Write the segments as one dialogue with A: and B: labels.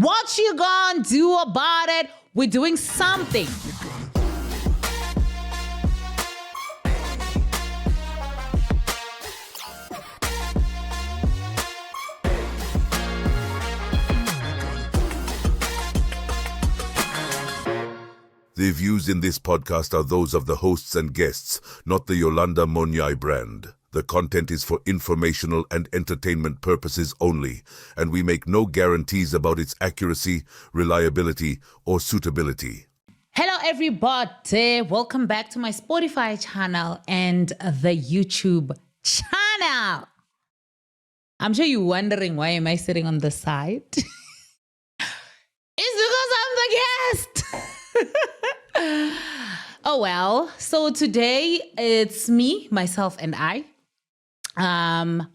A: What you gonna do about it? We're doing something.
B: The views in this podcast are those of the hosts and guests, not the Yolanda Monyai brand. The content is for informational and entertainment purposes only, and we make no guarantees about its accuracy, reliability, or suitability.
A: Hello everybody, welcome back to my Spotify channel and the YouTube channel. I'm sure you're wondering why am I sitting on the side? It's because I'm the guest. Oh well, so today it's me, myself, and I.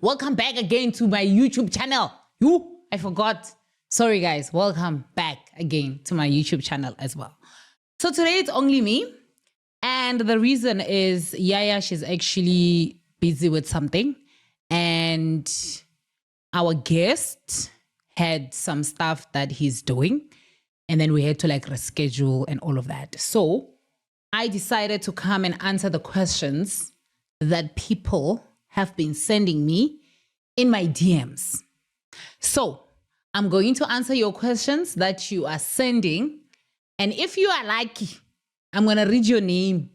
A: Welcome back again to my YouTube channel. I forgot. Sorry guys, welcome back again to my YouTube channel as well. So today it's only me, and the reason is Yaya, she's actually busy with something, and our guest had some stuff that he's doing. And then we had to reschedule and all of that. So I decided to come and answer the questions that people have been sending me in my DMs. So I'm going to answer your questions that you are sending. And if you are lucky, I'm going to read your name.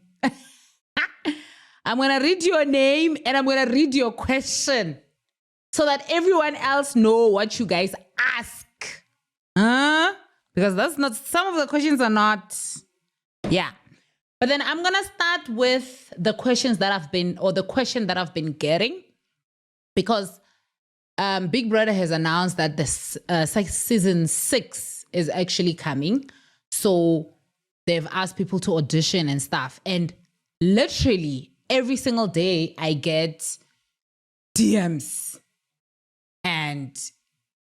A: I'm going to read your name and I'm going to read your question so that everyone else know what you guys ask. Because that's not, some of the questions are not, yeah. But then I'm going to start with the questions that I've been, or the question that I've been getting. Because Big Brother has announced that this season 6 is actually coming. So they've asked people to audition and stuff. And literally every single day I get DMs and,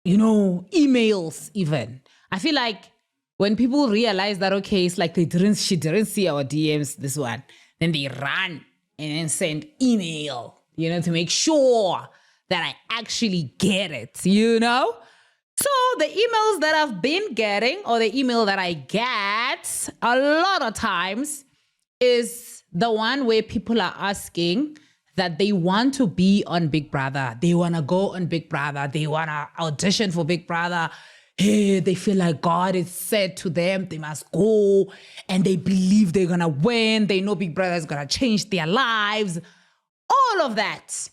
A: emails even. I feel like when people realize that, okay, it's like she didn't see our DMs, this one, then they run and then send email, to make sure that I actually get it, So the emails that I've been getting, or the email that I get a lot of times, is the one where people are asking that they want to be on Big Brother. They want to go on Big Brother. They want to audition for Big Brother. Hey, they feel like God is said to them, they must go, and they believe they're going to win. They know Big Brother is going to change their lives, all of that.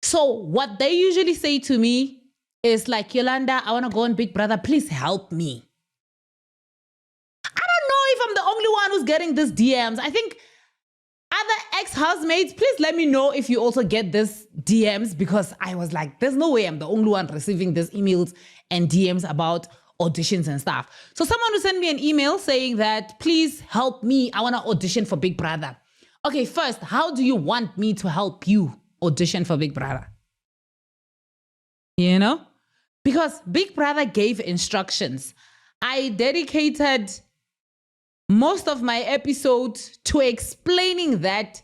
A: So what they usually say to me is like, Yolanda, I want to go on Big Brother. Please help me. I don't know if I'm the only one who's getting these DMs. I think other ex-housemates, please let me know if you also get this DMs, because I was like, there's no way I'm the only one receiving these emails and DMs about auditions and stuff. So someone will send me an email saying that, please help me. I want to audition for Big Brother. Okay, first, how do you want me to help you audition for Big Brother? Because Big Brother gave instructions. I dedicated most of my episode to explaining that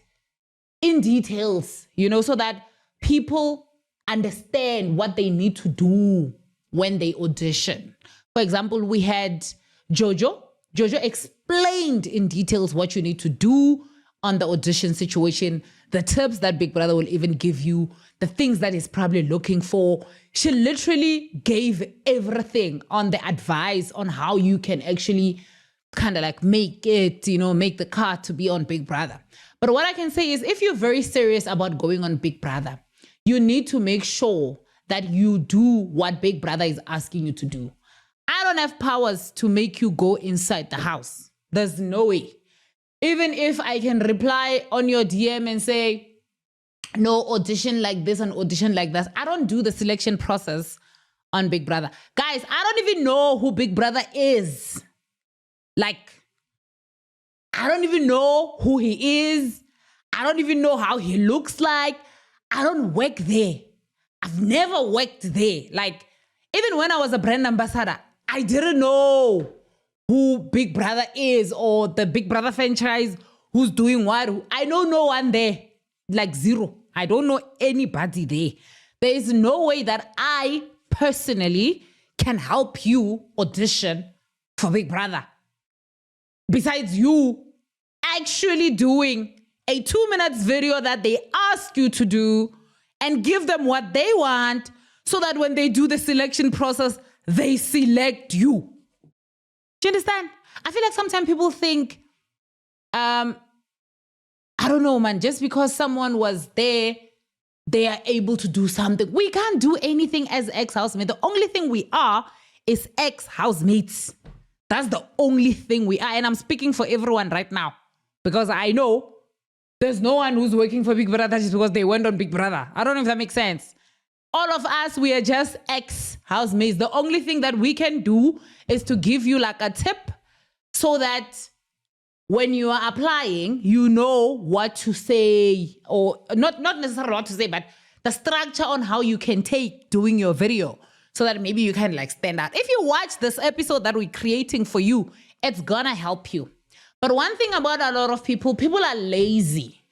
A: in details, so that people understand what they need to do when they audition. For example, we had Jojo. Jojo explained in details what you need to do on the audition situation, the tips that Big Brother will even give you, the things that he's probably looking for. She literally gave everything on the advice on how you can actually kind of make it, make the cut to be on Big Brother. But what I can say is, if you're very serious about going on Big Brother, you need to make sure that you do what Big Brother is asking you to do. I don't have powers to make you go inside the house. There's no way. Even if I can reply on your DM and say, no, audition like this and audition like that, I don't do the selection process on Big Brother. Guys, I don't even know who Big Brother is. I don't even know who he is. I don't even know how he looks like. I don't work there. I've never worked there. Even when I was a brand ambassador, I didn't know who Big Brother is, or the Big Brother franchise, who's doing what. I know no one there. Zero. I don't know anybody there. There is no way that I personally can help you audition for Big Brother. Besides you actually doing a 2 minutes video that they ask you to do and give them what they want so that when they do the selection process, they select you. Do you understand? I feel like sometimes people think, I don't know, man, just because someone was there, they are able to do something. We can't do anything as ex-housemates. The only thing we are is ex-housemates. That's the only thing we are. And I'm speaking for everyone right now because I know there's no one who's working for Big Brother just because they went on Big Brother. I don't know if that makes sense. All of us, we are just ex-housemates. The only thing that we can do is to give you like a tip so that when you are applying, you know what to say, or not necessarily what to say, but the structure on how you can take doing your video so that maybe you can like stand out. If you watch this episode that we're creating for you, it's gonna help you. But one thing about a lot of people are lazy.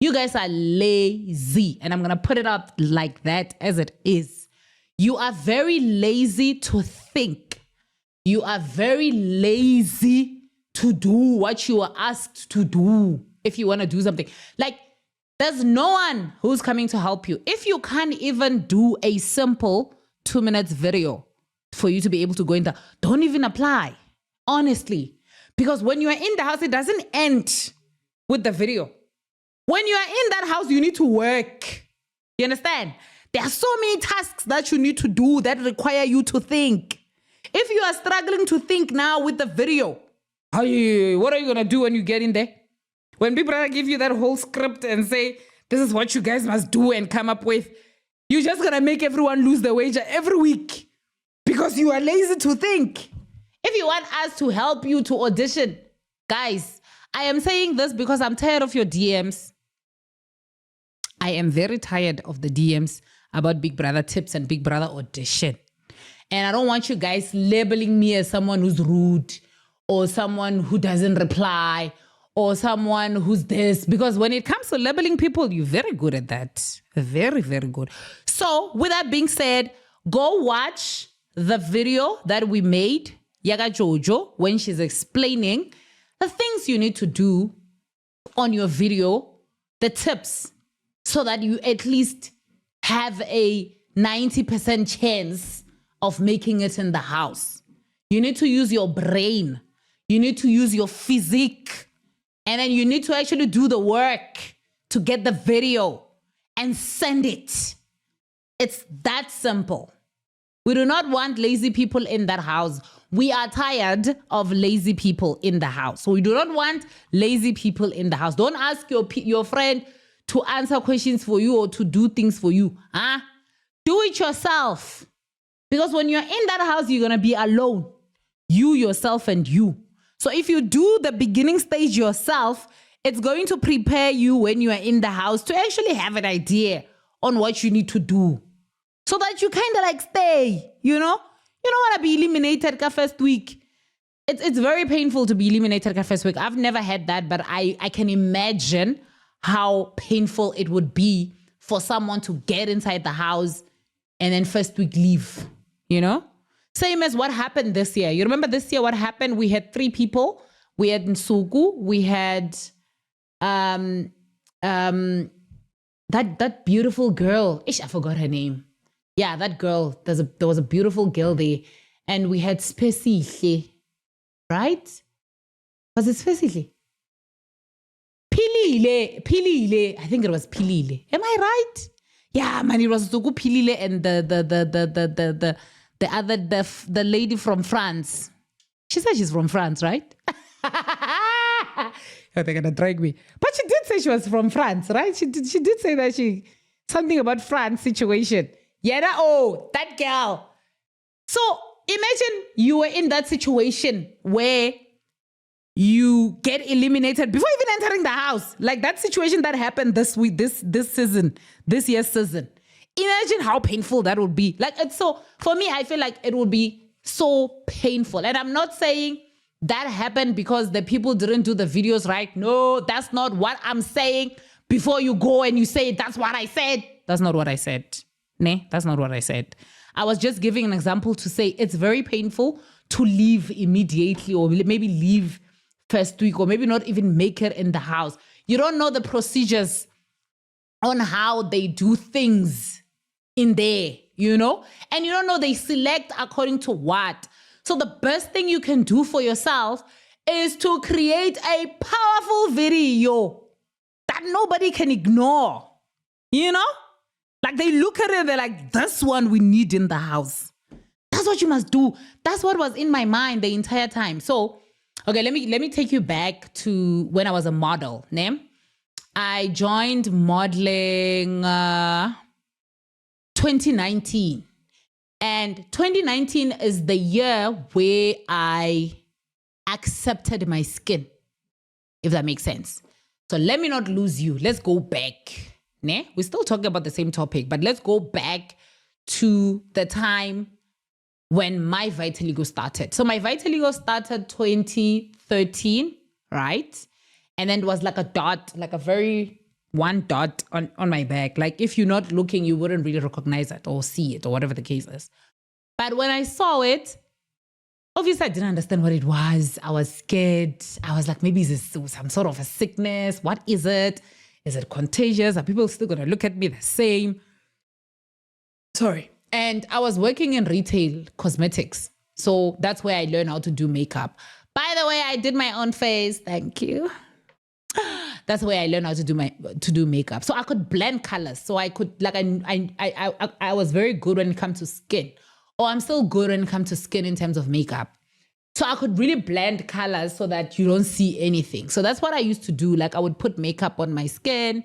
A: You guys are lazy. And I'm gonna put it up like that as it is. You are very lazy to think. You are very lazy to do what you are asked to do if you want to do something. Like, there's no one who's coming to help you. If you can't even do a simple 2 minutes video for you to be able to go into, don't even apply, honestly. Because when you are in the house, it doesn't end with the video. When you are in that house, you need to work. You understand? There are so many tasks that you need to do that require you to think. If you are struggling to think now with the video, what are you going to do when you get in there? When people give you that whole script and say, this is what you guys must do and come up with, you're just going to make everyone lose their wager every week because you are lazy to think. If you want us to help you to audition, guys, I am saying this because I'm tired of your DMs. I am very tired of the DMs about Big Brother tips and Big Brother audition. And I don't want you guys labeling me as someone who's rude, or someone who doesn't reply, or someone who's this. Because when it comes to labeling people, you're very good at that. Very, very good. So with that being said, go watch the video that we made, Yaga Jojo, when she's explaining the things you need to do on your video, the tips, so that you at least have a 90% chance of making it in the house. You need to use your brain. You need to use your physique, and then you need to actually do the work to get the video and send it. It's that simple. We do not want lazy people in that house. We are tired of lazy people in the house. So we do not want lazy people in the house. Don't ask your friend to answer questions for you or to do things for you. Do it yourself. Because when you're in that house, you're going to be alone. You, yourself, and you. So if you do the beginning stage yourself, it's going to prepare you when you are in the house to actually have an idea on what you need to do. So that you kind of like stay, you know? You don't want to be eliminated first week. It's very painful to be eliminated first week. I've never had that, but I can imagine how painful it would be for someone to get inside the house and then first week leave, you know? Same as what happened this year. You remember this year what happened? We had 3 people. We had Nsuku. We had that beautiful girl. I forgot her name. Yeah, that girl. There was a beautiful girl there. And we had Spesihle. Right? Was it Spesihle? Pilile. I think it was Pilile. Am I right? Yeah, man, it was Nsuku, Pilile, and the lady from France. She said she's from France, right? Oh, they're gonna drag me. But she did say she was from France, right? She did say that something about France situation. Yeah, that girl. So imagine you were in that situation where you get eliminated before even entering the house. Like that situation that happened this week, this year's season. Imagine how painful that would be. Like, it's so, for me, I feel like it would be so painful. And I'm not saying that happened because the people didn't do the videos right. No, that's not what I'm saying. Before you go and you say, that's what I said. That's not what I said. That's not what I said. I was just giving an example to say it's very painful to leave immediately, or maybe leave first week, or maybe not even make it in the house. You don't know the procedures on how they do things in there, you know? And you don't know they select according to what. So the best thing you can do for yourself is to create a powerful video that nobody can ignore, you know? Like they look at it, they're like, this one we need in the house. That's what you must do. That's what was in my mind the entire time. So, okay, let me take you back to when I was a model. I joined modeling 2019. And 2019 is the year where I accepted my skin, if that makes sense. So let me not lose you. Let's go back. We're still talking about the same topic, but let's go back to the time when my vitiligo started. So my vitiligo started 2013, right? And then it was like a dot, like a very one dot on my back. Like if you're not looking, you wouldn't really recognize it or see it or whatever the case is. But when I saw it, obviously I didn't understand what it was. I was scared. I was like, maybe is this some sort of a sickness? What is it? Is it contagious? Are people still going to look at me the same? Sorry. And I was working in retail cosmetics. So that's where I learned how to do makeup. By the way, I did my own face. Thank you. That's where I learned how to do makeup. So I could blend colors. So I could, like, I was very good when it comes to skin. Or I'm still good when it comes to skin in terms of makeup. So I could really blend colors so that you don't see anything. So that's what I used to do. Like I would put makeup on my skin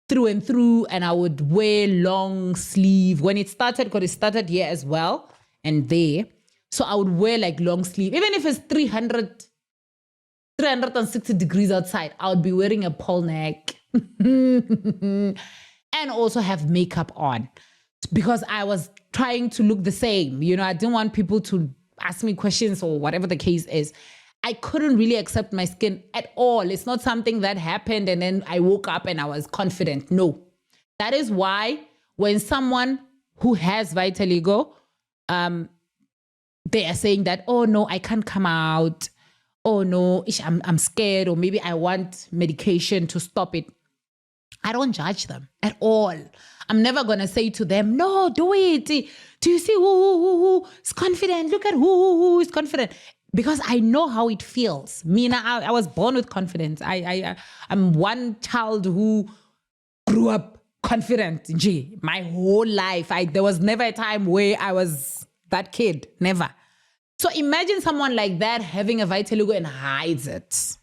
A: through and through, and I would wear long sleeve. When it started, because it started here as well and there. So I would wear like long sleeve. Even if it's 360 degrees outside, I would be wearing a pole neck and also have makeup on because I was trying to look the same. You know, I didn't want people to ask me questions or whatever the case is. I couldn't really accept my skin at all. It's not something that happened and then I woke up and I was confident. No. That is why when someone who has vitiligo, they are saying that, oh no, I can't come out. Oh no, I'm scared, or maybe I want medication to stop it. I don't judge them at all. I'm never going to say to them, no, do it. Do you see who is confident? Look at who is confident. Because I know how it feels. I was born with confidence. I'm one child who grew up confident. My whole life. There was never a time where I was that kid. Never. So imagine someone like that having a vitiligo and hides it.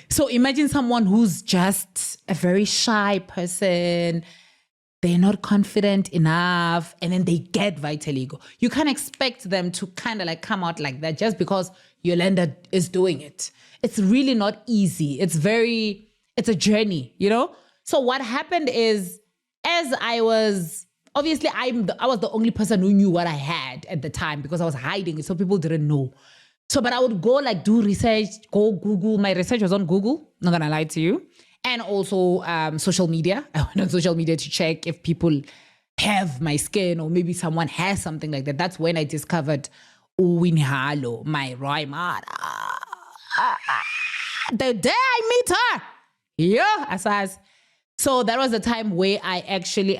A: So imagine someone who's just a very shy person. They're not confident enough, and then they get vitiligo. You can't expect them to kind of like come out like that just because Yolanda is doing it. It's really not easy. It's a journey, you know? So what happened is, as I was, obviously I was the only person who knew what I had at the time because I was hiding it, so people didn't know. So, but I would go like do research, go Google. My research was on Google, not gonna lie to you. And also social media. I went on social media to check if people have my skin or maybe someone has something like that. That's when I discovered Uwinhalo, my rhyme. The day I meet her. Yeah, as. So that was the time where I actually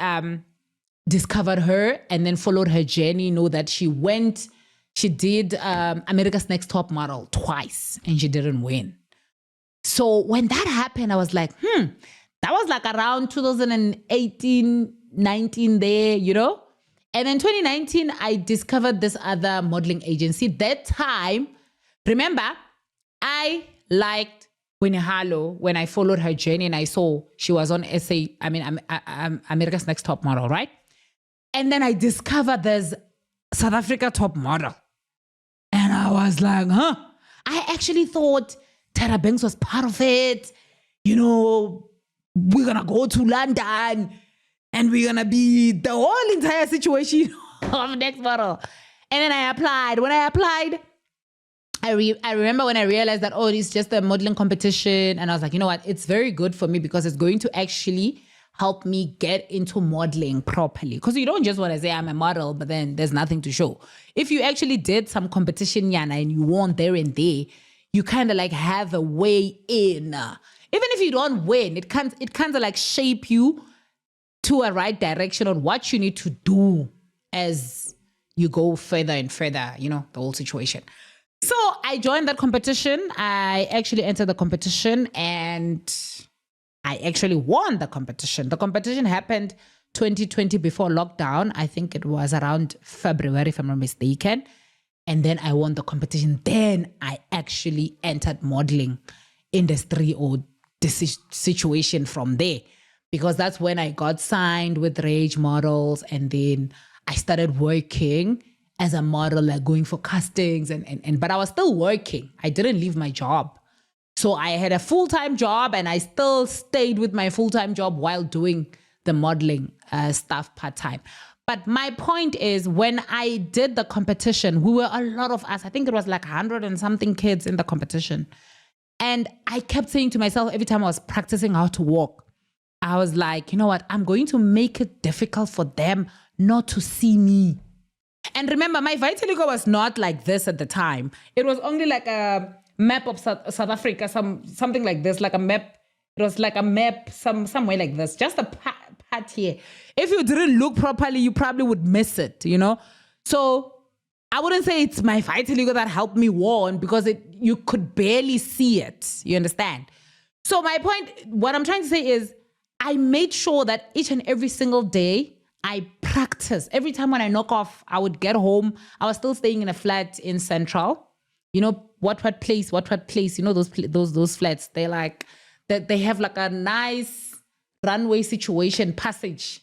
A: discovered her and then followed her journey. Know that she did America's Next Top Model twice and she didn't win. So when that happened, I was like, that was like around 2018, 19 there, you know? And then 2019, I discovered this other modeling agency. That time, remember, I liked Winihalo when I followed her journey and I saw she was on America's Next Top Model, right? And then I discovered there's South Africa Top Model. And I was like, I actually thought Tara Banks was part of it. You know, we're going to go to London and we're going to be the whole entire situation of Next Model. And then I applied. When I applied, I remember when I realized that, it's just a modeling competition. And I was like, you know what? It's very good for me because it's going to actually helped me get into modeling properly. Because you don't just want to say I'm a model, but then there's nothing to show. If you actually did some competition, Yana, and you won there and there, you kind of like have a way in. Even if you don't win, it kind of like shape you to a right direction on what you need to do as you go further and further, you know, the whole situation. So I joined that competition. I actually entered the competition and I actually won the competition. The competition happened 2020 before lockdown. I think it was around February, if I'm not mistaken. And then I won the competition. Then I actually entered modeling industry or this situation from there, because that's when I got signed with Rage Models. And then I started working as a model, like going for castings but I was still working. I didn't leave my job. So I had a full-time job and I still stayed with my full-time job while doing the modeling stuff part-time. But my point is, when I did the competition, we were a lot of us. I think it was like 100 and something kids in the competition. And I kept saying to myself every time I was practicing how to walk, I was like, you know what? I'm going to make it difficult for them not to see me. And remember, my vitiligo was not like this at the time. It was only like a map of South Africa, something like this, like a map. It was like a map somewhere like this, just a part here. If you didn't look properly, you probably would miss it, you know? So I wouldn't say it's my vitiligo that helped me won, because you could barely see it. You understand? So my point, what I'm trying to say is, I made sure that each and every single day I practice. Every time when I knock off, I would get home. I was still staying in a flat in Central. You know, what place? You know, those flats, they're like, they have like a nice runway situation, passage,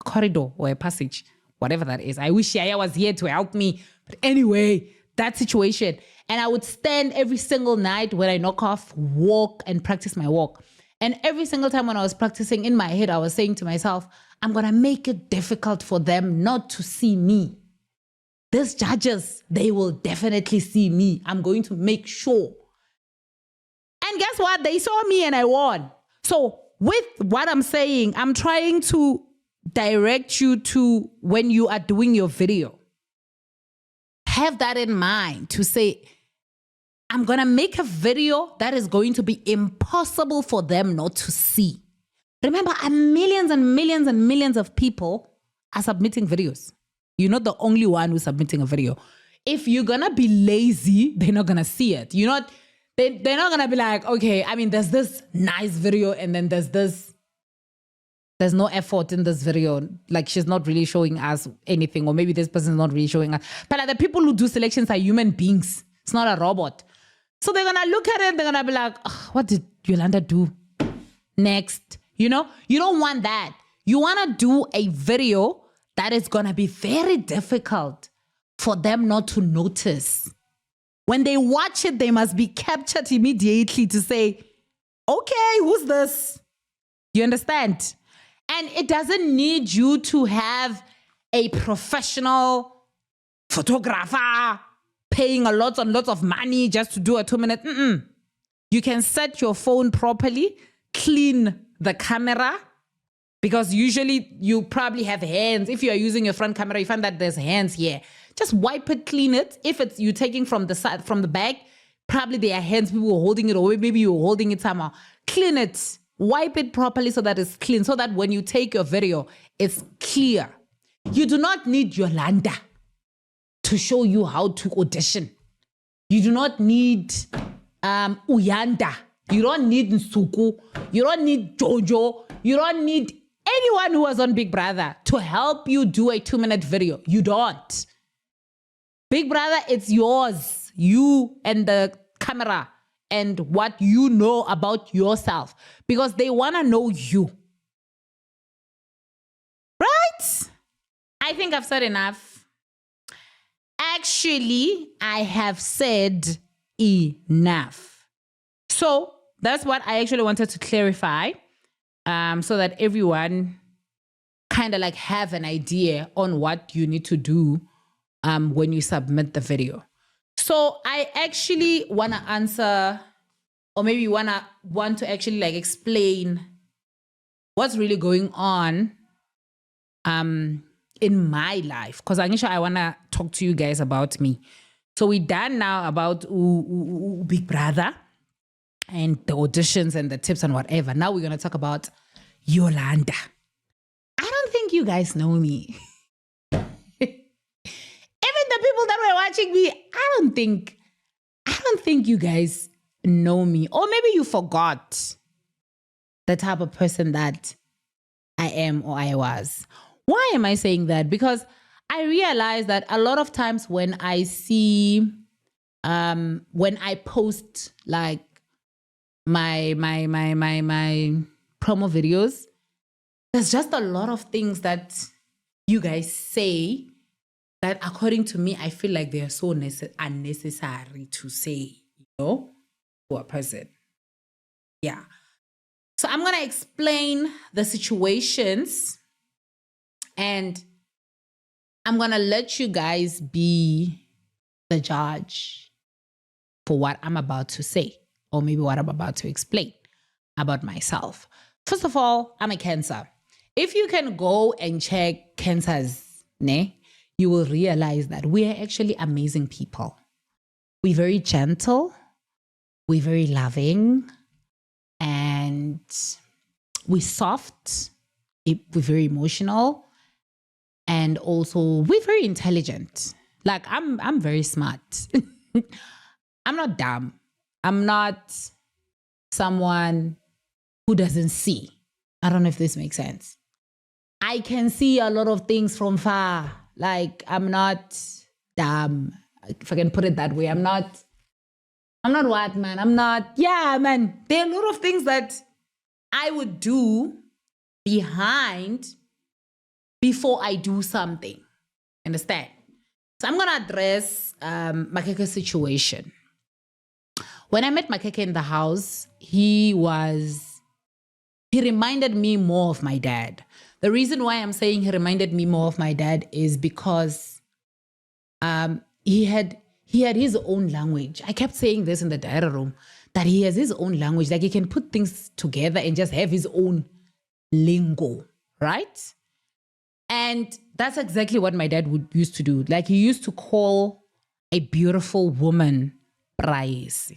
A: corridor or a passage, whatever that is. I wish Yaya was here to help me. But anyway, that situation. And I would stand every single night when I knock off, walk and practice my walk. And every single time when I was practicing, in my head, I was saying to myself, I'm going to make it difficult for them not to see me. These judges, they will definitely see me. I'm going to make sure. And guess what? They saw me and I won. So with what I'm saying, I'm trying to direct you to, when you are doing your video, have that in mind to say, I'm going to make a video that is going to be impossible for them not to see. Remember, millions and millions and millions of people are submitting videos. You're not the only one who's submitting a video. If you're going to be lazy, they're not going to see it. They're not going to be like, okay, I mean, there's this nice video and then there's no effort in this video. Like, she's not really showing us anything, or maybe this person's not really showing us. But like, the people who do selections are human beings. It's not a robot. So they're going to look at it, they're going to be like, oh, what did Yolanda do? Next. You know, you don't want that. You want to do a video that is going to be very difficult for them not to notice. When they watch it, they must be captured immediately to say, okay, who's this? You understand? And it doesn't need you to have a professional photographer paying a lot and lots of money just to do a 2-minute. You can set your phone properly, clean the camera, because usually you probably have hands. If you are using your front camera, you find that there's hands here. Just wipe it, clean it. If it's you taking from the side, from the back, probably there are hands, people were holding it, or maybe you're holding it somehow. Clean it, wipe it properly so that it's clean, so that when you take your video, it's clear. You do not need Yolanda to show you how to audition. You do not need Uyanda. You don't need Nsuku. You don't need Jojo. You don't need anyone who was on Big Brother to help you do a 2-minute video. You don't. Big Brother, it's yours. You and the camera and what you know about yourself, because they want to know you. Right? I think I've said enough. Actually, I have said enough. So that's what I actually wanted to clarify, so that everyone kind of like have an idea on what you need to do when you submit the video. So I actually want to answer, or maybe want to actually like explain what's really going on in my life. Because I want to talk to you guys about me. So we're done now about Big Brother and the auditions and the tips and whatever. Now we're going to talk about Yolanda. I don't think you guys know me. Even the people that were watching me, I don't think you guys know me. Or maybe you forgot the type of person that I am or I was. Why am I saying that? Because I realize that a lot of times when I see, when I post like my promo videos, there's just a lot of things that you guys say that according to me, I feel like they are so unnecessary to say, to a person. Yeah. So I'm going to explain the situations and I'm going to let you guys be the judge for what I'm about to say or maybe what I'm about to explain about myself. First of all, I'm a Cancer. If you can go and check Cancers, you will realize that we are actually amazing people. We're very gentle, we're very loving, and we're soft, we're very emotional, and also we're very intelligent. Like I'm very smart. I'm not dumb. I'm not someone who doesn't see. I don't know if this makes sense. I can see a lot of things from far. Like I'm not dumb, if I can put it that way. I'm not what, man? I'm not, yeah, man. There are a lot of things that I would do before I do something. Understand? So I'm going to address Makhekhe's situation. When I met Makhekhe in the house, he reminded me more of my dad. The reason why I'm saying he reminded me more of my dad is because he had his own language. I kept saying this in the diary room, that he has his own language. Like he can put things together and just have his own lingo, right? And that's exactly what my dad used to do. Like he used to call a beautiful woman price.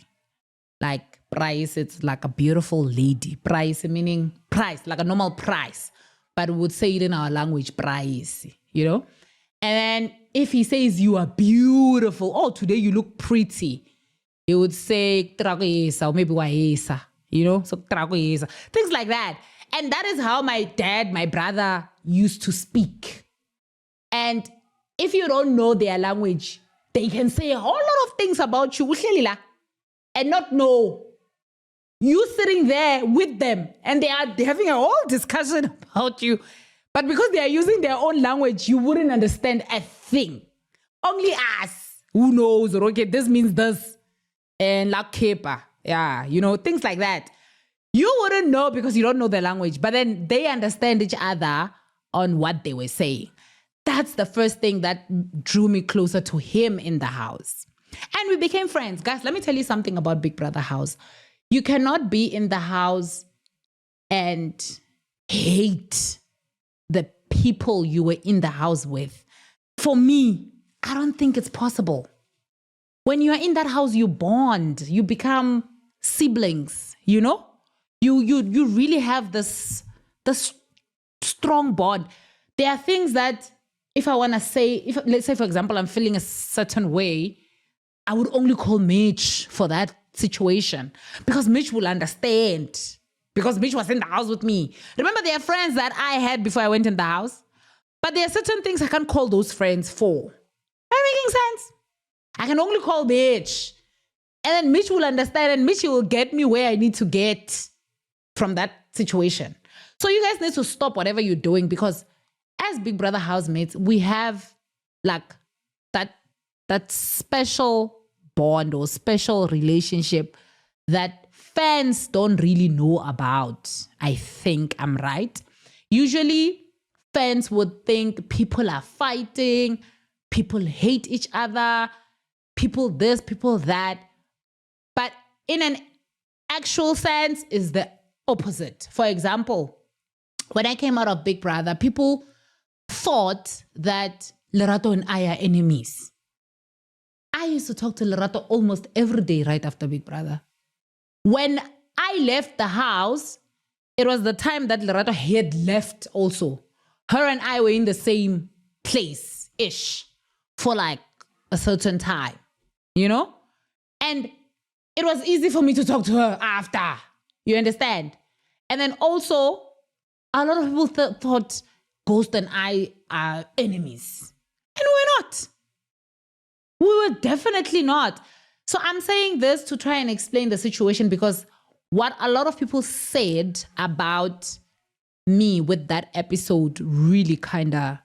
A: Like price, it's like a beautiful lady. Price meaning price, like a normal price. But we would say it in our language, price, And then if he says you are beautiful, oh, today you look pretty, he would say, or maybe waesa, so things like that. And that is how my dad, my brother used to speak. And if you don't know their language, they can say a whole lot of things about you and not know. You sitting there with them and they're having a whole discussion about you. But because they are using their own language, you wouldn't understand a thing. Only us who knows, okay, this means this. And la kepa. Yeah, things like that. You wouldn't know because you don't know the language. But then they understand each other on what they were saying. That's the first thing that drew me closer to him in the house. And we became friends. Guys, let me tell you something about Big Brother house. You cannot be in the house and hate the people you were in the house with. For me, I don't think it's possible. When you are in that house, you bond. You become siblings, You really have this strong bond. There are things that if I want to say, let's say, for example, I'm feeling a certain way, I would only call Mitch for that situation because Mitch will understand because Mitch was in the house with me. Remember, there are friends that I had before I went in the house, but there are certain things I can't call those friends for. Am I making sense? I can only call Mitch, and then Mitch will understand and Mitch will get me where I need to get from that situation. So you guys need to stop whatever you're doing because as Big Brother housemates, we have like that special bond or special relationship that fans don't really know about. I think I'm right. Usually fans would think people are fighting, people hate each other, people this, people that. But in an actual sense is the opposite. For example, when I came out of Big Brother, people thought that Lerato and I are enemies. I used to talk to Lerato almost every day right after Big Brother. When I left the house, it was the time that Lerato had left also. Her and I were in the same place-ish for like a certain time, you know? And it was easy for me to talk to her after. You understand? And then also, a lot of people thought Ghost and I are enemies. And we're not. We were definitely not. So I'm saying this to try and explain the situation, because what a lot of people said about me with that episode really kind of,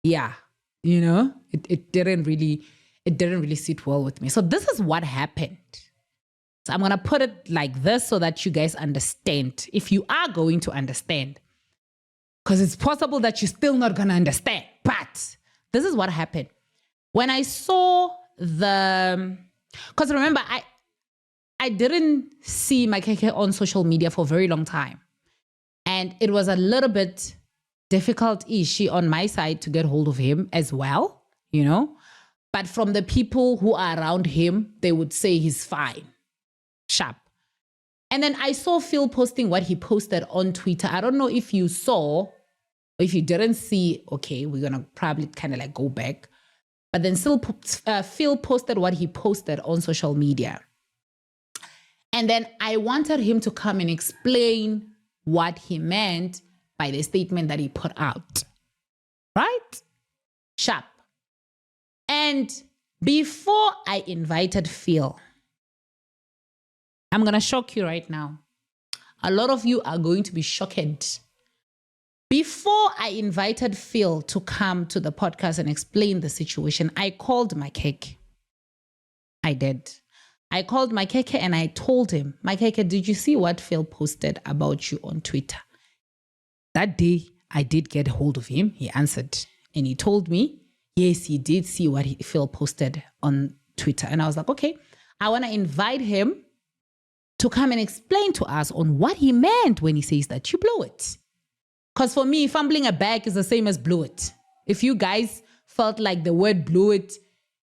A: you know, it didn't really sit well with me. So this is what happened. So I'm going to put it like this so that you guys understand, if you are going to understand, because it's possible that you're still not going to understand. But this is what happened. When I saw because remember, I didn't see Makhekhe on social media for a very long time. And it was a little bit difficult-ish on my side to get hold of him as well, you know. But from the people who are around him, they would say he's fine, sharp. And then I saw Phil posting what he posted on Twitter. I don't know if you saw, or if you didn't see, okay, we're going to probably kind of like go back. But then still, Phil posted what he posted on social media. And then I wanted him to come and explain what he meant by the statement that he put out. Right? Sharp. And before I invited Phil, I'm going to shock you right now. A lot of you are going to be shocked. Before I invited Phil to come to the podcast and explain the situation, I called Makhekhe. I did. I called Makhekhe and I told him, Makhekhe, did you see what Phil posted about you on Twitter? That day, I did get hold of him. He answered and he told me, yes, he did see what Phil posted on Twitter. And I was like, okay, I want to invite him to come and explain to us on what he meant when he says that you blow it. Because for me, fumbling a bag is the same as blew it. If you guys felt like the word blew it,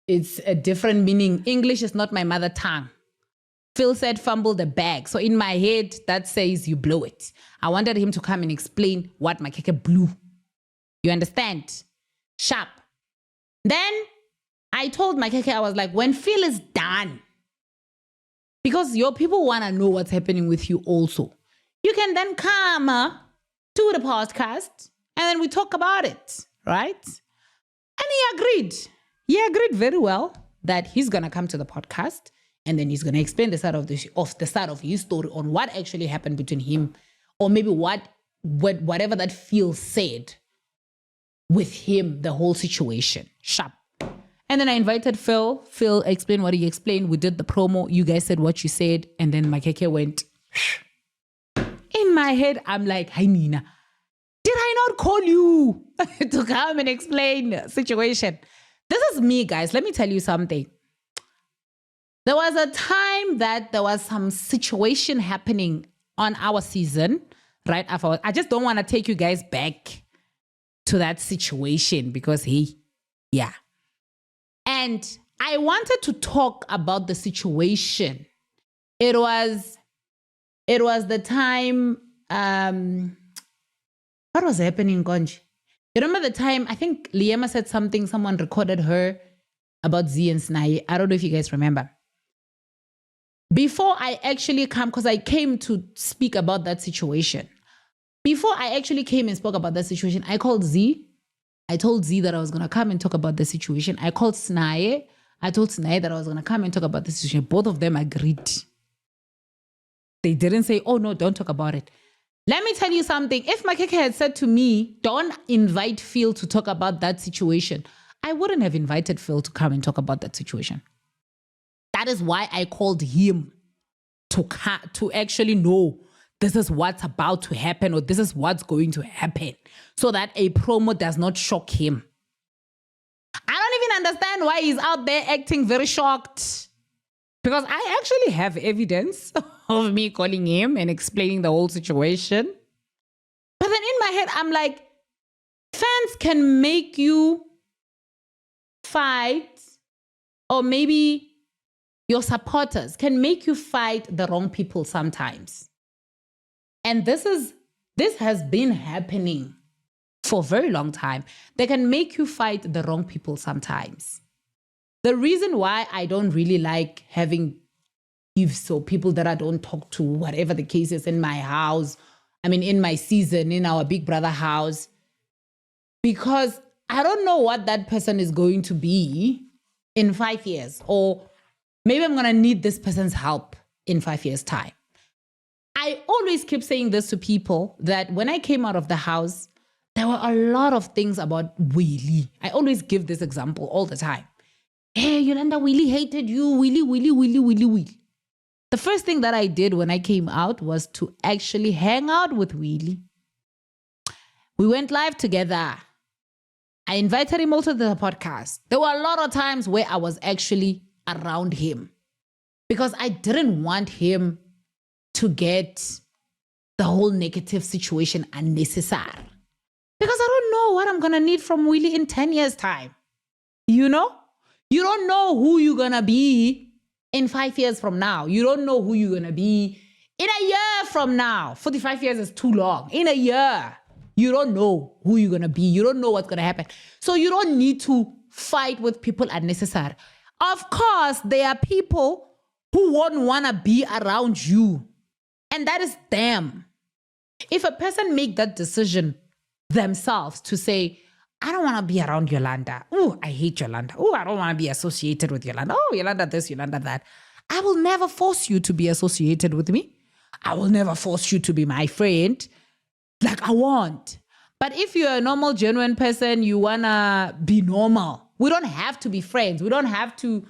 A: it's a different meaning. English is not my mother tongue. Phil said fumble the bag. So in my head, that says you blow it. I wanted him to come and explain what Makhekhe blew. You understand? Sharp. Then I told Makhekhe, I was like, when Phil is done, because your people want to know what's happening with you also, you can then come to the podcast and then we talk about it, right? And he agreed. He agreed very well that he's going to come to the podcast and then he's going to explain the side of his story on what actually happened between him, or maybe whatever that Phil said with him, the whole situation. Sharp. And then I invited Phil. Phil explained what he explained. We did the promo. You guys said what you said. And then Makhekhe went. In my head, I'm like, hi, Nina. Did I not call you to come and explain the situation? This is me, guys. Let me tell you something. There was a time that there was some situation happening on our season, right? I just don't want to take you guys back to that situation because, hey, yeah. And I wanted to talk about the situation. It was the time, what was happening, Gonj? You remember the time, I think Liema said something, someone recorded her about Z and Snaye. I don't know if you guys remember. Before I actually come, because I came to speak about that situation. Before I actually came and spoke about that situation, I called Z. I told Z that I was going to come and talk about the situation. I called Snaye. I told Snaye that I was going to come and talk about the situation. Both of them agreed. They didn't say, oh, no, don't talk about it. Let me tell you something. If Makhekhe had said to me, don't invite Phil to talk about that situation, I wouldn't have invited Phil to come and talk about that situation. That is why I called him to actually know this is what's about to happen or this is what's going to happen so that a promo does not shock him. I don't even understand why he's out there acting very shocked, because I actually have evidence of me calling him and explaining the whole situation. But then in my head, I'm like, fans can make you fight, or maybe your supporters can make you fight the wrong people sometimes. And this has been happening for a very long time. They can make you fight the wrong people sometimes. The reason why I don't really like having beefs or people that I don't talk to, whatever the case is, in my house, I mean, in my season, in our Big Brother house, because I don't know what that person is going to be in 5 years, or maybe I'm going to need this person's help in 5 years' time. I always keep saying this to people, that when I came out of the house, there were a lot of things about Willie. I always give this example all the time. Hey, Yolanda, Willie hated you. Willie. The first thing that I did when I came out was to actually hang out with Willie. We went live together. I invited him also to the podcast. There were a lot of times where I was actually around him because I didn't want him to get the whole negative situation unnecessary. Because I don't know what I'm going to need from Willie in 10 years' time. You know? You don't know who you're going to be in 5 years from now. You don't know who you're going to be in a year from now. 45 years is too long. In a year, you don't know who you're going to be. You don't know what's going to happen. So you don't need to fight with people unnecessary. Of course, there are people who won't want to be around you. And that is them. If a person make that decision themselves to say, I don't want to be around Yolanda. Oh, I hate Yolanda. Oh, I don't want to be associated with Yolanda. Oh, Yolanda this, Yolanda that. I will never force you to be associated with me. I will never force you to be my friend. Like I want. But if you're a normal, genuine person, you want to be normal. We don't have to be friends. We don't have to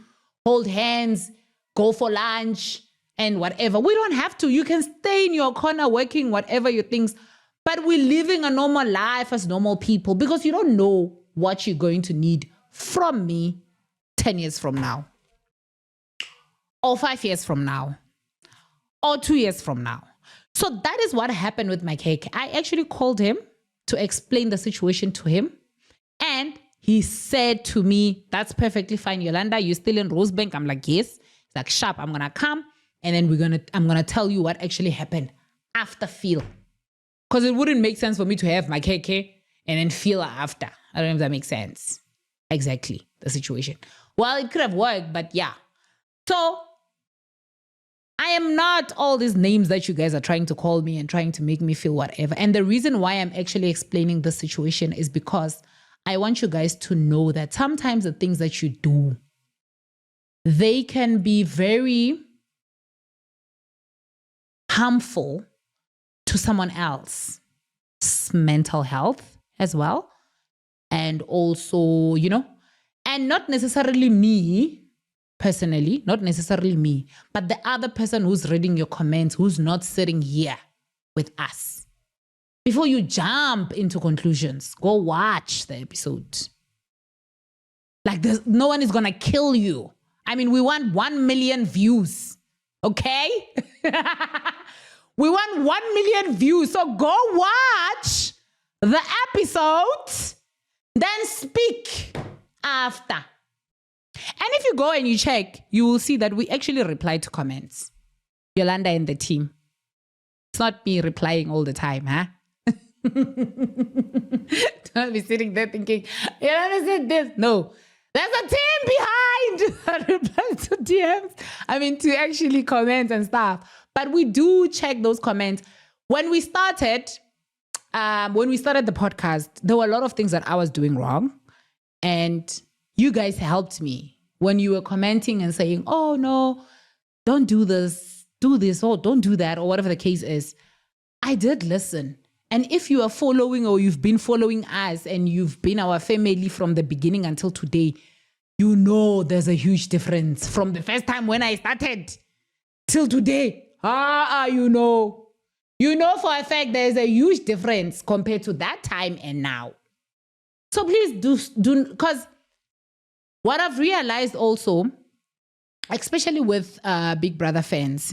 A: hold hands, go for lunch and whatever. We don't have to. You can stay in your corner working whatever you think. But we're living a normal life as normal people because you don't know what you're going to need from me 10 years from now, or 5 years from now, or 2 years from now. So that is what happened with Makhekhe. I actually called him to explain the situation to him. And he said to me, that's perfectly fine, Yolanda. You're still in Rosebank? I'm like, yes. He's like, sharp, I'm going to come. And then I'm going to tell you what actually happened after Phil. Because it wouldn't make sense for me to have Makhekhe and then Phil after. I don't know if that makes sense. Exactly, the situation. Well, it could have worked, but yeah. So I am not all these names that you guys are trying to call me and trying to make me feel whatever. And the reason why I'm actually explaining this situation is because I want you guys to know that sometimes the things that you do, they can be very harmful to someone else's mental health as well. And also, you know, and not necessarily me personally, not necessarily me, but the other person who's reading your comments, who's not sitting here with us. Before you jump into conclusions, go watch the episode. Like no one is going to kill you. I mean, we want 1 million views, okay? We want 1 million views. So go watch the episode, then speak after. And if you go and you check, you will see that we actually reply to comments. Yolanda and the team. It's not me replying all the time, huh? Don't be sitting there thinking, Yolanda said this. No. There's a team behind that replies to DMs. I mean, to actually comment and stuff. But we do check those comments. When we started the podcast, there were a lot of things that I was doing wrong. And you guys helped me when you were commenting and saying, oh, no, don't do this, or don't do that, or whatever the case is. I did listen. And if you are following or you've been following us and you've been our family from the beginning until today, you know there's a huge difference from the first time when I started till today. You know. You know for a fact there's a huge difference compared to that time and now. So please do, because what I've realized also, especially with Big Brother fans,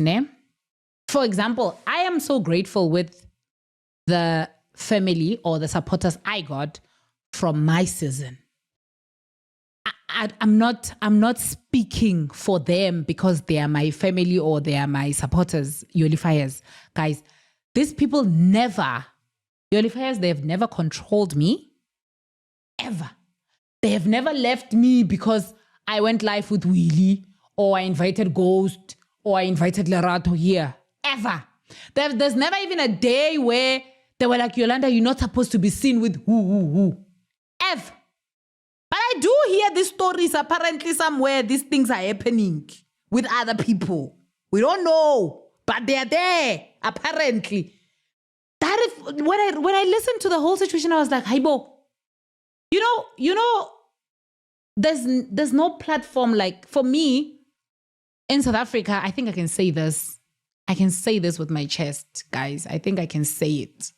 A: for example, I am so grateful with the family or the supporters I got from my season. I'm not speaking for them because they are my family or they are my supporters, Yolifiers. Guys, these people Yolifiers, they have never controlled me. Ever. They have never left me because I went live with Willie or I invited Ghost or I invited Lerato here. Ever. There's never even a day where they were like, Yolanda, you're not supposed to be seen with who. Ever. But I do hear these stories. Apparently somewhere these things are happening with other people. We don't know, but they are there, apparently. When I listened to the whole situation, I was like, Haibo, you know, there's no platform like, for me, in South Africa, I think I can say this. I can say this with my chest, guys. I think I can say it.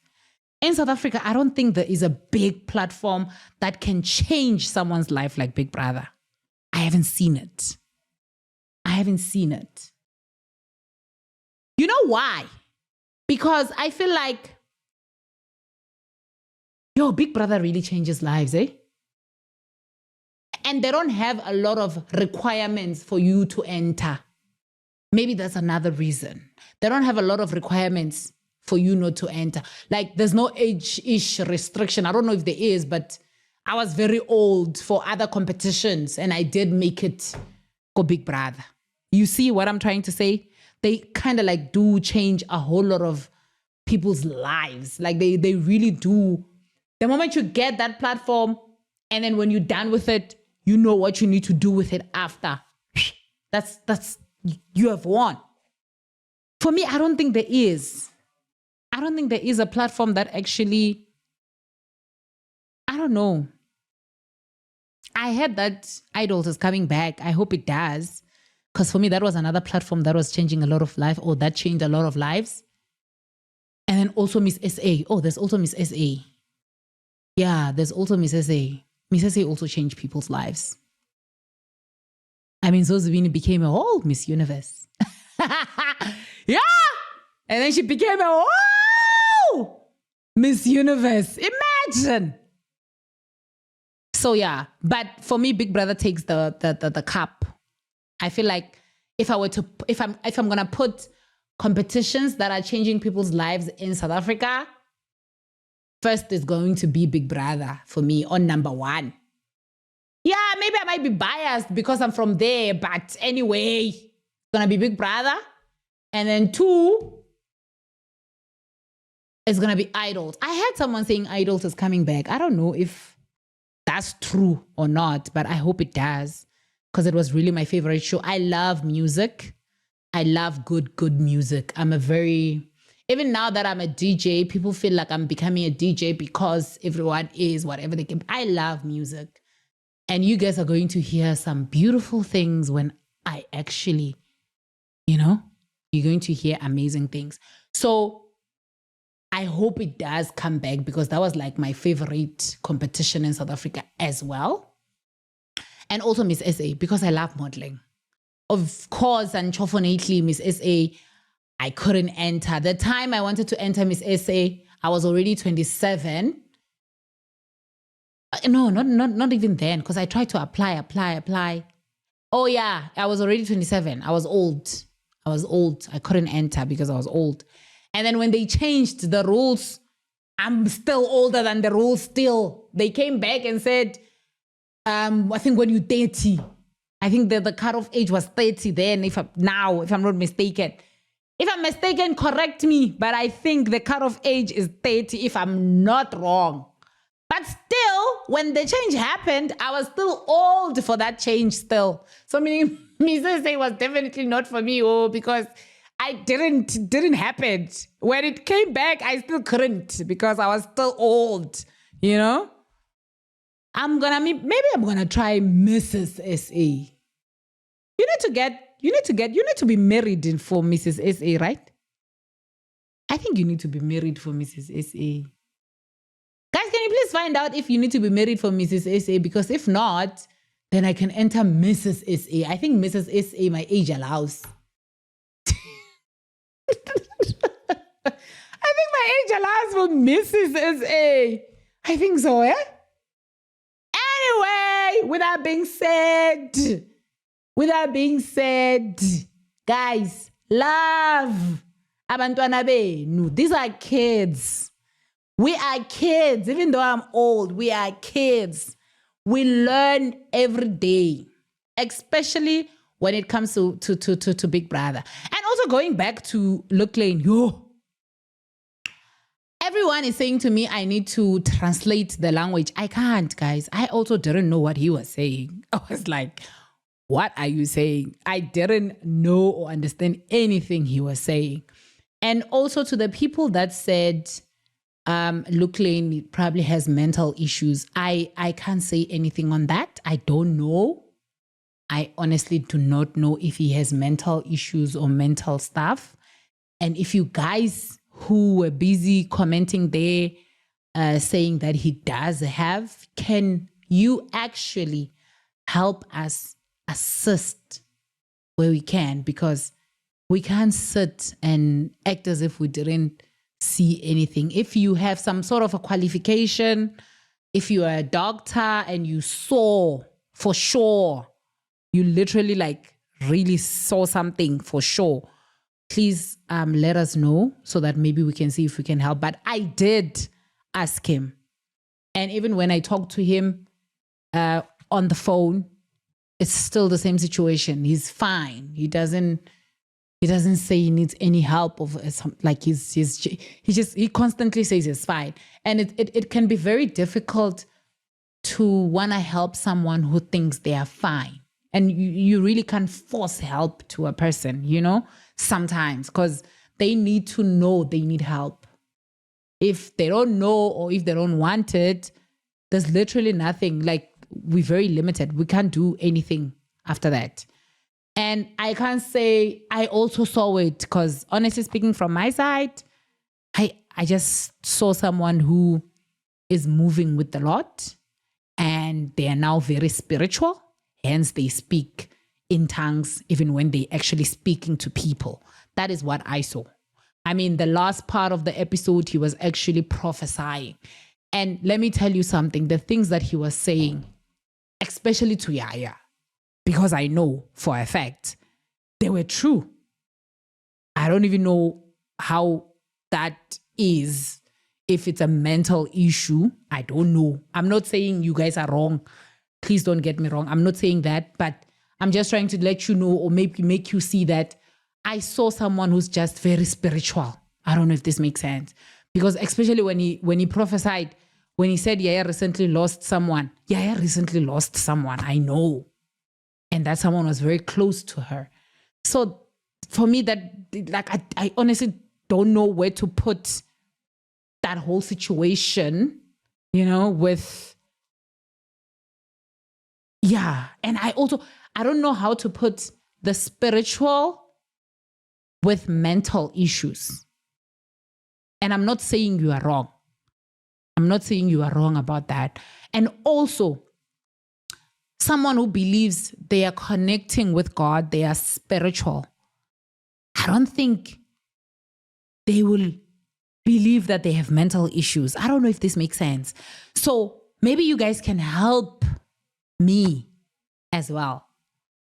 A: In South Africa, I don't think there is a big platform that can change someone's life like Big Brother. I haven't seen it. You know why? Because I feel like, Big Brother really changes lives, eh? And they don't have a lot of requirements for you to enter. Maybe that's another reason. They don't have a lot of requirements for you not to enter. Like, there's no age-ish restriction. I don't know if there is, but I was very old for other competitions and I did make it go Big Brother. You see what I'm trying to say? They kind of like do change a whole lot of people's lives. Like they really do. The moment you get that platform and then when you're done with it, you know what you need to do with it after. That's you have won. For me, I don't think there is. I don't think there is a platform that actually, I don't know. I heard that Idols is coming back. I hope it does. Because for me, that was another platform that was changing a lot of life, or that changed a lot of lives. And then also Miss SA. Oh, there's also Miss SA. Yeah, there's also Miss SA. Miss SA also changed people's lives. I mean, Zozibini became a whole Miss Universe. Yeah! And then she became a whole Miss Universe. Imagine! So yeah, but for me, Big Brother takes the cup. I feel like if I'm gonna put competitions that are changing people's lives in South Africa, first is going to be Big Brother for me on number one. Yeah, maybe I might be biased because I'm from there, but anyway, it's gonna be Big Brother. And then 2 is gonna be Idols. I heard someone saying Idols is coming back. I don't know if that's true or not, but I hope it does because it was really my favorite show. I love music. I love good music. Even now that I'm a DJ, people feel like I'm becoming a DJ because everyone is whatever they can. I love music. And you guys are going to hear some beautiful things when I actually, you're going to hear amazing things. So I hope it does come back because that was like my favorite competition in South Africa as well. And also Miss SA because I love modeling. Of course, unfortunately, Miss SA, I couldn't enter. The time I wanted to enter Miss SA, I was already 27. No, not even then, because I tried to apply. Oh yeah, I was already 27. I was old. I couldn't enter because I was old. And then when they changed the rules, I'm still older than the rules still. They came back and said, I think when you're 30, I think that the cutoff age was 30 then, if I'm not mistaken. If I'm mistaken, correct me, but I think the cutoff age is 30 if I'm not wrong. But still, when the change happened, I was still old for that change still. So meaning, Mrs. A was definitely not for me, because I didn't happen. When it came back, I still couldn't because I was still old, maybe I'm gonna try Mrs. SA. You need to be married for Mrs. SA, right? I think you need to be married for Mrs. SA. Guys, can you please find out if you need to be married for Mrs. SA? Because if not, then I can enter Mrs. SA. I think Mrs. SA, my age allows. I think my Angel husband Mrs. SA. I think so, eh? Anyway, with that being said, guys, love abantwana benu. These are kids. We are kids. Even though I'm old, we are kids. We learn every day, especially when it comes to Big Brother. And also going back to Luclain, everyone is saying to me, I need to translate the language. I can't, guys. I also didn't know what he was saying. I was like, what are you saying? I didn't know or understand anything he was saying. And also to the people that said, Luclain probably has mental issues. I can't say anything on that. I don't know. I honestly do not know if he has mental issues or mental stuff. And if you guys who were busy commenting there saying that he does have, can you actually help us assist where we can? Because we can't sit and act as if we didn't see anything. If you have some sort of a qualification, if you are a doctor and you saw for sure, you literally like really saw something for sure, please let us know so that maybe we can see if we can help. But I did ask him. And even when I talked to him on the phone, it's still the same situation. He's fine. He doesn't say he needs any help of like he constantly says he's fine. And it can be very difficult to want to help someone who thinks they are fine. And you really can't force help to a person, sometimes, because they need to know they need help. If they don't know or if they don't want it, there's literally nothing. Like, we're very limited. We can't do anything after that. And I can't say I also saw it because, honestly speaking, from my side, I just saw someone who is moving with the Lord and they are now very spiritual. Hence, they speak in tongues even when they actually speaking to people. That is what I saw. I mean, the last part of the episode, he was actually prophesying. And let me tell you something, the things that he was saying, especially to Yaya, because I know for a fact they were true. I don't even know how that is, if it's a mental issue. I don't know. I'm not saying you guys are wrong. Please don't get me wrong. I'm not saying that, but I'm just trying to let you know or maybe make you see that I saw someone who's just very spiritual. I don't know if this makes sense. Because especially when he prophesied, when he said Yaya recently lost someone. Yaya recently lost someone, I know. And that someone was very close to her. So for me, that like I honestly don't know where to put that whole situation, with and I don't know how to put the spiritual with mental issues. And I'm not saying you are wrong. I'm not saying you are wrong about that. And also, someone who believes they are connecting with God, they are spiritual, I don't think they will believe that they have mental issues. I don't know if this makes sense. So maybe you guys can help me as well.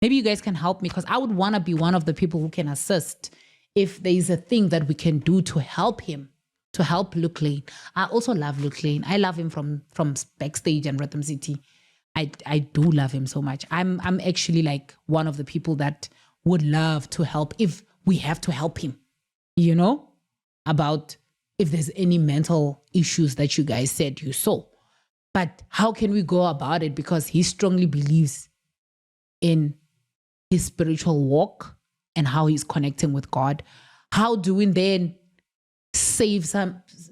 A: Maybe you guys can help me because I would want to be one of the people who can assist if there is a thing that we can do to help him, to help Luclain. I also love Luclain. I love him from backstage and Rhythm City. I do love him so much. I'm actually like one of the people that would love to help if we have to help him, about if there's any mental issues that you guys said you saw. But how can we go about it? Because he strongly believes in his spiritual walk and how he's connecting with God. How do we then save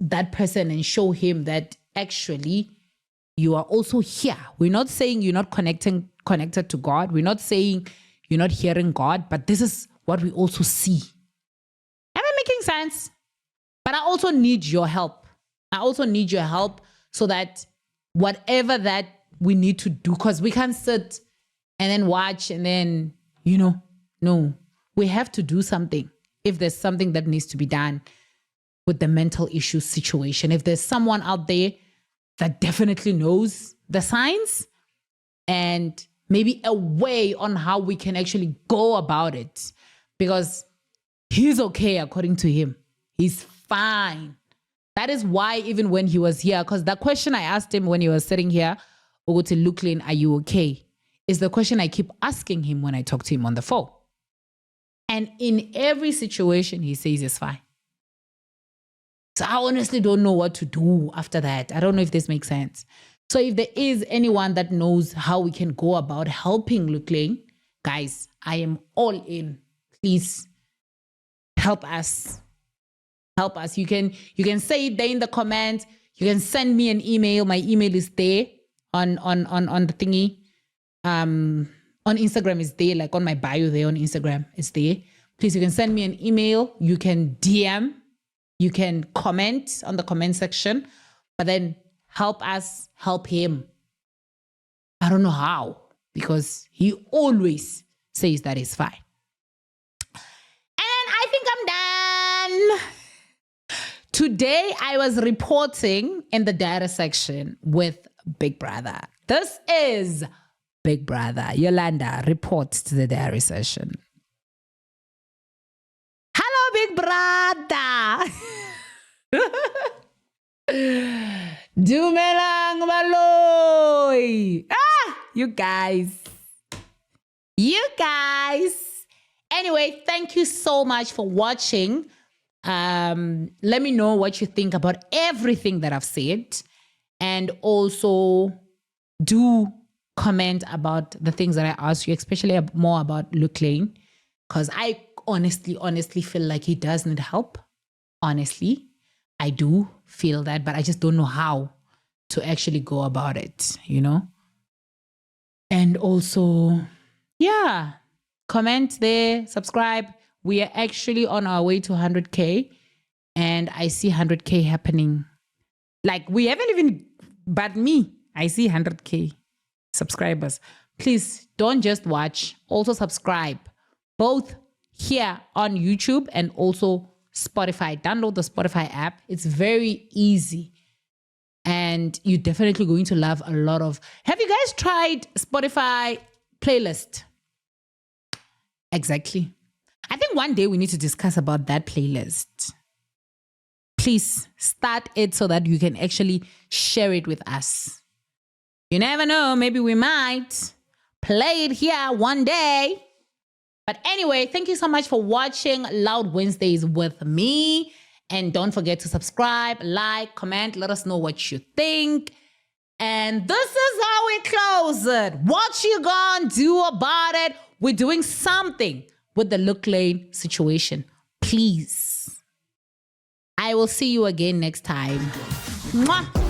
A: that person and show him that actually you are also here? We're not saying you're not connected to God. We're not saying you're not hearing God, but this is what we also see. Am I making sense? But I also need your help. I also need your help so that whatever that we need to do, because we can't sit and then watch and then, no, we have to do something. If there's something that needs to be done, with the mental issue situation. If there's someone out there that definitely knows the signs and maybe a way on how we can actually go about it, because he's okay according to him. He's fine. That is why even when he was here, because the question I asked him when he was sitting here, Oguti Luclain, are you okay? Is the question I keep asking him when I talk to him on the phone. And in every situation, he says it's fine. So I honestly don't know what to do after that. I don't know if this makes sense. So if there is anyone that knows how we can go about helping Luclain, guys, I am all in. Please help us. Help us. You can say it there in the comments. You can send me an email. My email is there on the thingy. On Instagram is there, like on my bio there on Instagram, it's there. Please, you can send me an email. You can DM. You can comment on the comment section. But then help us help him. I don't know how, because he always says that it's fine. And I think I'm done. Today, I was reporting in the data section with Big Brother. This is Big Brother. Yolanda reports to the diary session. Hello, Big Brother. Dumelang Maloy. You guys. Anyway, thank you so much for watching. Let me know what you think about everything that I've said. And also do comment about the things that I asked you, especially more about Luclain, because I honestly feel like he does need help. Honestly, I do feel that, but I just don't know how to actually go about it, you know? And also, yeah, comment there, subscribe. We are actually on our way to 100K, and I see 100K happening. Like, we haven't even, but me, I see 100K subscribers. Please don't just watch, also subscribe, both here on YouTube and also Spotify. Download the Spotify app. It's very easy. And you're definitely going to love a lot of... Have you guys tried Spotify playlist? Exactly. I think one day we need to discuss about that playlist. Please start it so that you can actually share it with us. You never know, maybe we might play it here one day. But anyway, thank you so much for watching Loud Wednesdays with me. And don't forget to subscribe, like, comment, let us know what you think. And this is how we close it. What you gonna do about it? We're doing something with the Luclain situation. Please. I will see you again next time. Mwah.